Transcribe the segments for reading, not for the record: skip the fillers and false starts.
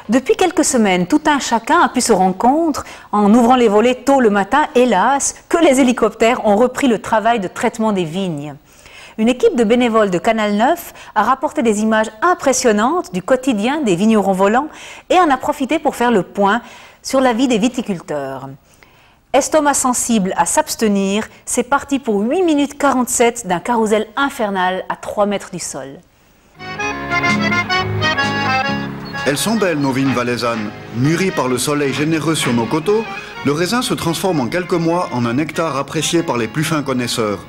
Depuis quelques semaines, tout un chacun a pu se rendre compte, en ouvrant les volets tôt le matin, hélas, que les hélicoptères ont repris le travail de traitement des vignes. Une équipe de bénévoles de Canal 9 a rapporté des images impressionnantes du quotidien des vignerons volants et en a profité pour faire le point sur la vie des viticulteurs. Estomac sensible à s'abstenir, c'est parti pour 8 minutes 47 d'un carrousel infernal à 3 mètres du sol. Elles sont belles, nos vignes valaisannes. Mûries par le soleil généreux sur nos coteaux, le raisin se transforme en quelques mois en un nectar apprécié par les plus fins connaisseurs.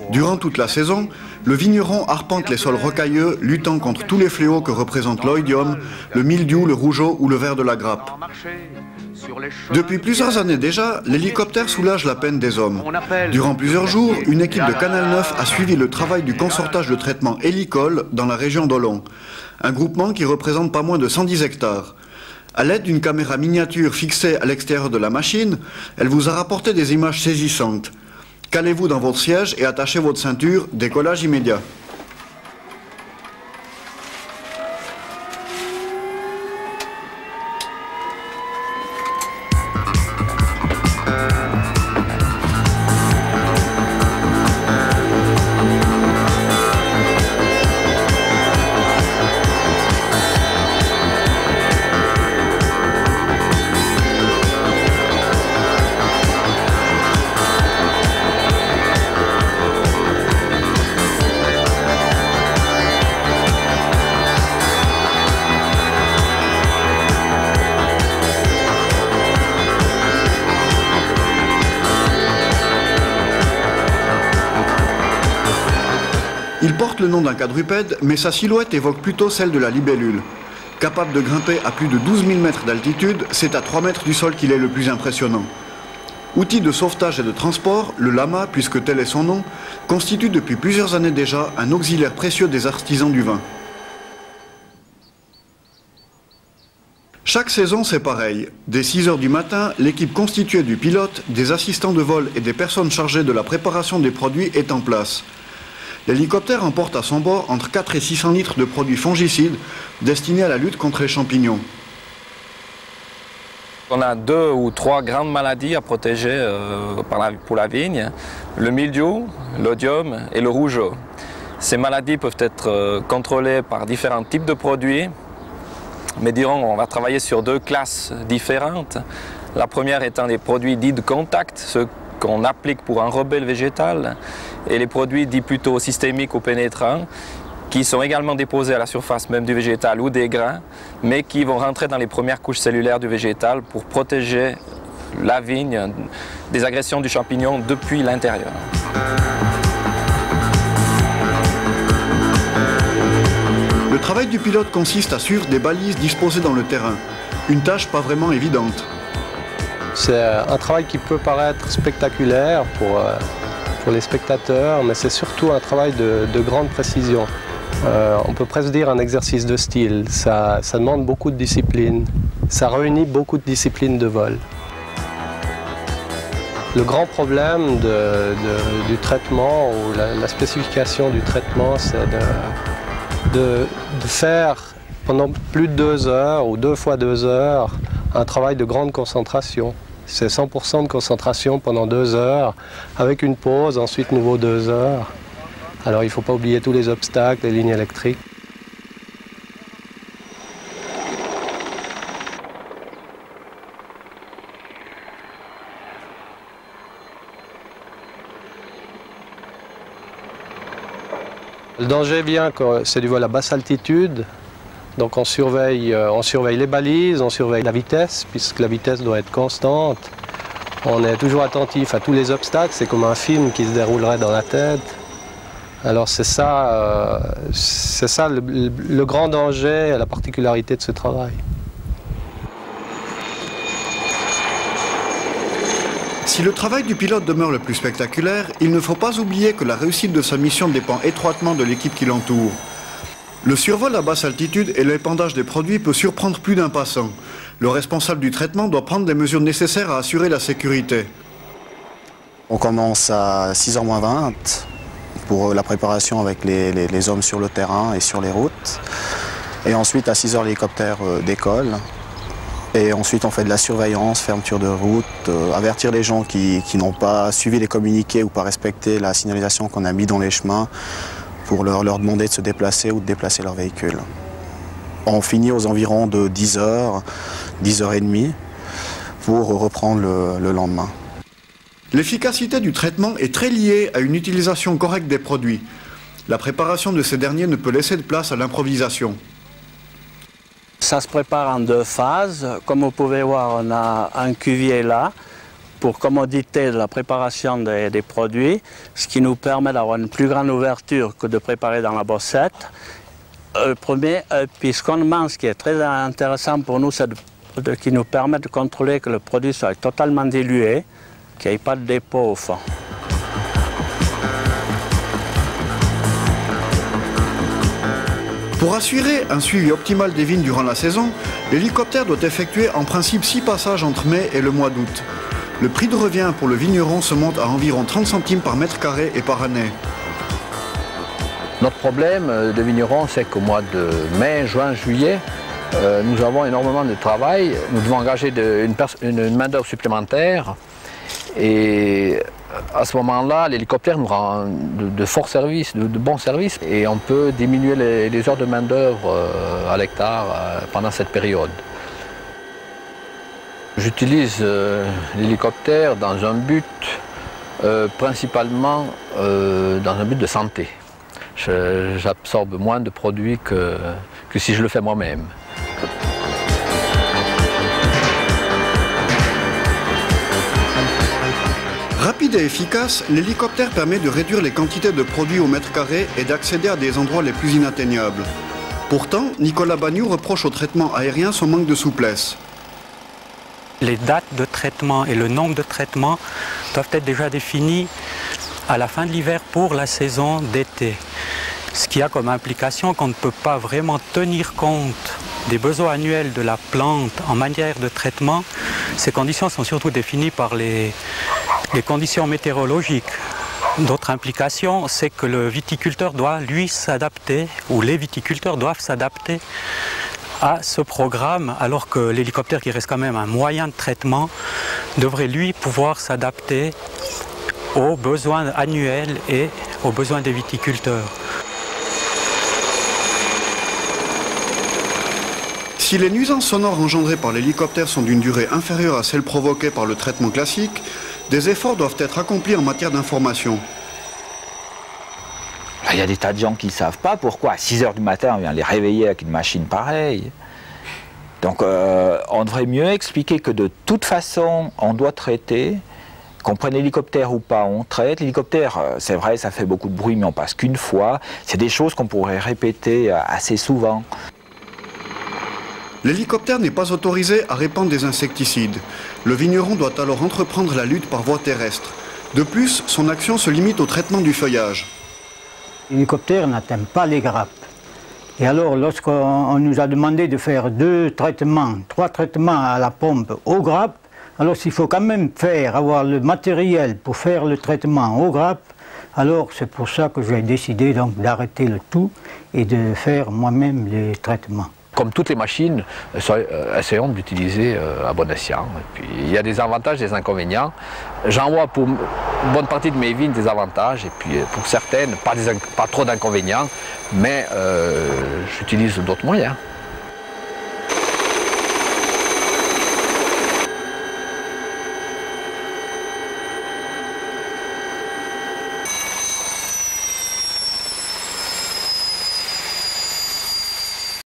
Durant toute la saison, le vigneron arpente les sols rocailleux, luttant contre tous les fléaux que représentent l'oïdium, le mildiou, le rougeot ou le ver de la grappe. Depuis plusieurs années déjà, l'hélicoptère soulage la peine des hommes. Durant plusieurs jours, une équipe de Canal 9 a suivi le travail du consortage de traitement Hélicole dans la région d'Olon. Un groupement qui représente pas moins de 110 hectares. À l'aide d'une caméra miniature fixée à l'extérieur de la machine, elle vous a rapporté des images saisissantes. Calez-vous dans votre siège et attachez votre ceinture, décollage immédiat. Il porte le nom d'un quadrupède, mais sa silhouette évoque plutôt celle de la libellule. Capable de grimper à plus de 12 000 mètres d'altitude, c'est à 3 mètres du sol qu'il est le plus impressionnant. Outil de sauvetage et de transport, le lama, puisque tel est son nom, constitue depuis plusieurs années déjà un auxiliaire précieux des artisans du vin. Chaque saison, c'est pareil. Dès 6 h du matin, l'équipe constituée du pilote, des assistants de vol et des personnes chargées de la préparation des produits est en place. L'hélicoptère emporte à son bord entre 4 et 600 litres de produits fongicides destinés à la lutte contre les champignons. On a 2 ou 3 grandes maladies à protéger pour la vigne, le mildiou, l'oïdium et le rougeot. Ces maladies peuvent être contrôlées par différents types de produits, mais dirons on va travailler sur 2 classes différentes. La première étant les produits dits de contact, ceux qu'on applique pour enrober le végétal, et les produits dits plutôt systémiques ou pénétrants, qui sont également déposés à la surface même du végétal ou des grains, mais qui vont rentrer dans les premières couches cellulaires du végétal pour protéger la vigne des agressions du champignon depuis l'intérieur. Le travail du pilote consiste à suivre des balises disposées dans le terrain. Une tâche pas vraiment évidente. C'est un travail qui peut paraître spectaculaire pour les spectateurs, mais c'est surtout un travail de grande précision. On peut presque dire un exercice de style. Ça demande beaucoup de discipline. Ça réunit beaucoup de disciplines de vol. Le grand problème du traitement ou la spécification du traitement, c'est de faire pendant plus de 2 heures ou 2 fois 2 heures un travail de grande concentration. C'est 100% de concentration pendant 2 heures, avec une pause, ensuite nouveau 2 heures. Alors il ne faut pas oublier tous les obstacles, les lignes électriques. Le danger vient quand c'est du vol à basse altitude. Donc on surveille les balises, on surveille la vitesse, puisque la vitesse doit être constante. On est toujours attentif à tous les obstacles, c'est comme un film qui se déroulerait dans la tête. Alors c'est ça le grand danger et la particularité de ce travail. Si le travail du pilote demeure le plus spectaculaire, il ne faut pas oublier que la réussite de sa mission dépend étroitement de l'équipe qui l'entoure. Le survol à basse altitude et l'épandage des produits peut surprendre plus d'un passant. Le responsable du traitement doit prendre les mesures nécessaires à assurer la sécurité. On commence à 6 h moins 20 pour la préparation avec les hommes sur le terrain et sur les routes. Et ensuite, à 6 heures, l'hélicoptère décolle. Et ensuite, on fait de la surveillance, fermeture de route, avertir les gens qui n'ont pas suivi les communiqués ou pas respecté la signalisation qu'on a mis dans les chemins pour leur demander de se déplacer ou de déplacer leur véhicule. On finit aux environs de 10 heures, 10h30 pour reprendre le lendemain. L'efficacité du traitement est très liée à une utilisation correcte des produits. La préparation de ces derniers ne peut laisser de place à l'improvisation. Ça se prépare en 2 phases. Comme vous pouvez voir, on a un cuvier là pour commodité de la préparation des produits, ce qui nous permet d'avoir une plus grande ouverture que de préparer dans la bossette. Puis ce qu'on demande, ce qui est très intéressant pour nous, c'est qui nous permet de contrôler que le produit soit totalement dilué, qu'il n'y ait pas de dépôt au fond. Pour assurer un suivi optimal des vignes durant la saison, l'hélicoptère doit effectuer en principe 6 passages entre mai et le mois d'août. Le prix de revient pour le vigneron se monte à environ 30 centimes par mètre carré et par année. Notre problème de vigneron, c'est qu'au mois de mai, juin, juillet, nous avons énormément de travail. Nous devons engager une main-d'œuvre supplémentaire. Et à ce moment-là, l'hélicoptère nous rend de forts services, de bons services. Et on peut diminuer les heures de main-d'œuvre à l'hectare pendant cette période. J'utilise l'hélicoptère dans un but, principalement dans un but de santé. J'absorbe moins de produits que si je le fais moi-même. Rapide et efficace, l'hélicoptère permet de réduire les quantités de produits au mètre carré et d'accéder à des endroits les plus inatteignables. Pourtant, Nicolas Bagnoux reproche au traitement aérien son manque de souplesse. Les dates de traitement et le nombre de traitements doivent être déjà définis à la fin de l'hiver pour la saison d'été. Ce qui a comme implication qu'on ne peut pas vraiment tenir compte des besoins annuels de la plante en matière de traitement. Ces conditions sont surtout définies par les conditions météorologiques. D'autres implications, c'est que le viticulteur doit, lui, s'adapter, ou les viticulteurs doivent s'adapter à ce programme, alors que l'hélicoptère, qui reste quand même un moyen de traitement, devrait, lui, pouvoir s'adapter aux besoins annuels et aux besoins des viticulteurs. Si les nuisances sonores engendrées par l'hélicoptère sont d'une durée inférieure à celle provoquée par le traitement classique, des efforts doivent être accomplis en matière d'information. Il y a des tas de gens qui ne savent pas pourquoi à 6 h du matin on vient les réveiller avec une machine pareille. Donc on devrait mieux expliquer que de toute façon on doit traiter, qu'on prenne l'hélicoptère ou pas, on traite. L'hélicoptère, c'est vrai, ça fait beaucoup de bruit, mais on passe qu'une fois. C'est des choses qu'on pourrait répéter assez souvent. L'hélicoptère n'est pas autorisé à répandre des insecticides. Le vigneron doit alors entreprendre la lutte par voie terrestre. De plus, son action se limite au traitement du feuillage. L'hélicoptère n'atteint pas les grappes. Et alors, lorsqu'on nous a demandé de faire 2 traitements, 3 traitements à la pompe aux grappes, alors s'il faut quand même avoir le matériel pour faire le traitement aux grappes, alors c'est pour ça que j'ai décidé donc d'arrêter le tout et de faire moi-même les traitements. Comme toutes les machines, essayons d'utiliser à bon escient. Et puis, il y a des avantages, des inconvénients. J'en vois pour une bonne partie de mes vignes des avantages, et puis pour certaines, pas trop d'inconvénients, mais j'utilise d'autres moyens.